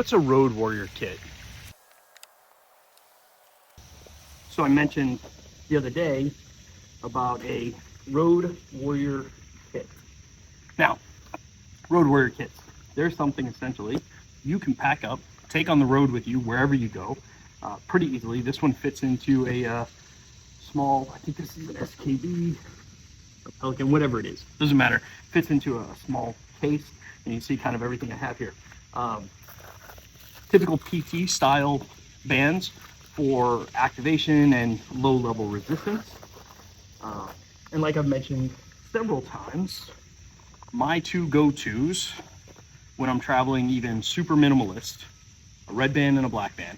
what's a Road Warrior kit? So I mentioned the other day about a Road Warrior kit. Now, Road Warrior kits, there's something essentially you can pack up, take on the road with you wherever you go pretty easily. This one fits into a small, I think this is an SKB, a Pelican, whatever it is, doesn't matter. Fits into a small case, and you see kind of everything I have here. Typical PT style bands for activation and low level resistance. And like I've mentioned several times, my two go-tos when I'm traveling even super minimalist, a red band and a black band.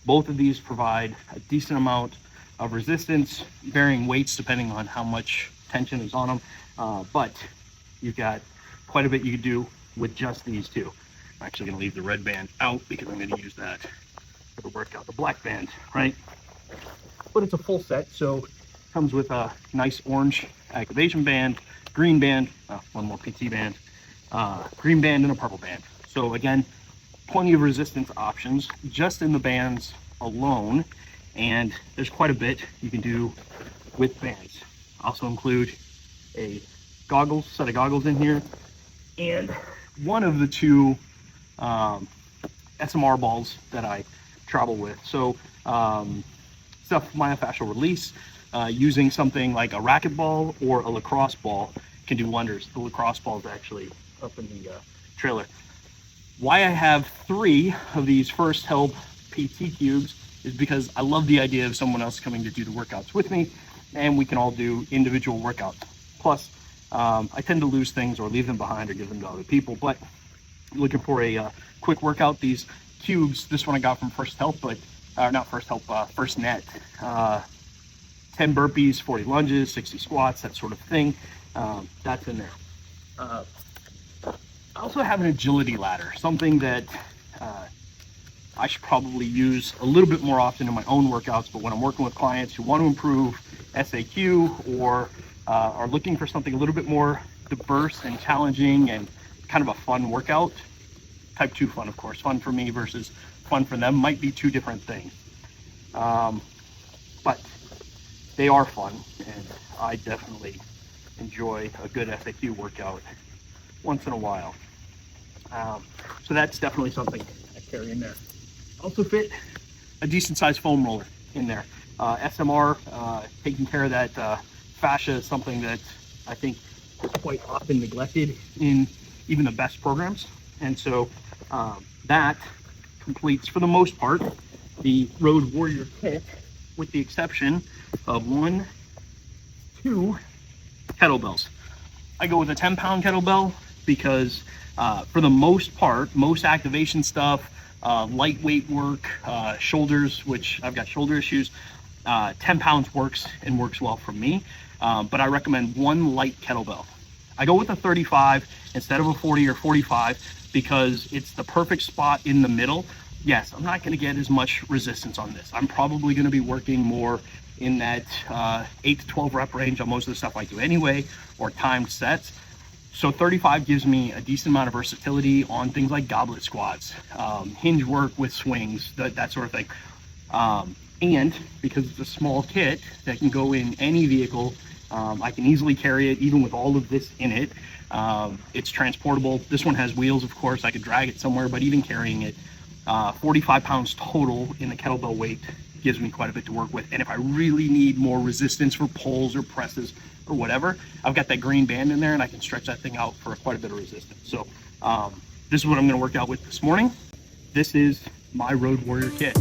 Both of these provide a decent amount of resistance, varying weights depending on how much tension is on them. But you've got quite a bit you can do with just these two. I'm actually going to leave the red band out because I'm going to use that for the workout, the black band, right? But it's a full set, so it comes with a nice orange activation band, green band, one more PT band, green band, and a purple band. So again, plenty of resistance options just in the bands alone, and there's quite a bit you can do with bands. Also include a set of goggles in here, and one of the two SMR balls that I travel with. So stuff myofascial release, using something like a racquetball or a lacrosse ball can do wonders. The lacrosse ball is actually up in the trailer. Why I have 3 of these First Help PT cubes is because I love the idea of someone else coming to do the workouts with me, and we can all do individual workouts. Plus, I tend to lose things or leave them behind or give them to other people, but looking for a quick workout, these cubes, this one I got from First Help, but not First Help, First Net. 10 burpees, 40 lunges, 60 squats, that sort of thing. That's in there. I also have an agility ladder, something that I should probably use a little bit more often in my own workouts, but when I'm working with clients who want to improve SAQ or are looking for something a little bit more diverse and challenging and kind of a fun workout, type 2 fun, of course, fun for me versus fun for them might be 2 different things. But they are fun, and I definitely enjoy a good FAQ workout once in a while. So that's definitely something I carry in there. Also fit a decent sized foam roller in there. SMR, taking care of that fascia is something that I think is quite often neglected in even the best programs. And so that completes, for the most part, the Road Warrior kit, with the exception of 1, 2 kettlebells. I go with a 10-pound kettlebell because for the most part, most activation stuff, lightweight work, shoulders, which I've got shoulder issues, 10 pounds works and works well for me. But I recommend 1 light kettlebell. I go with a 35 instead of a 40 or 45 because it's the perfect spot in the middle. Yes, I'm not going to get as much resistance on this. I'm probably going to be working more in that 8 to 12 rep range on most of the stuff I do anyway, or timed sets. So 35 gives me a decent amount of versatility on things like goblet squats, hinge work with swings, that sort of thing. And because it's a small kit that can go in any vehicle, I can easily carry it even with all of this in it. It's transportable. This one has wheels, of course. I could drag it somewhere, but even carrying it, 45 pounds total in the kettlebell weight gives me quite a bit to work with. And if I really need more resistance for pulls or presses or whatever, I've got that green band in there and I can stretch that thing out for quite a bit of resistance. So this is what I'm going to work out with this morning. This is my Road Warrior kit.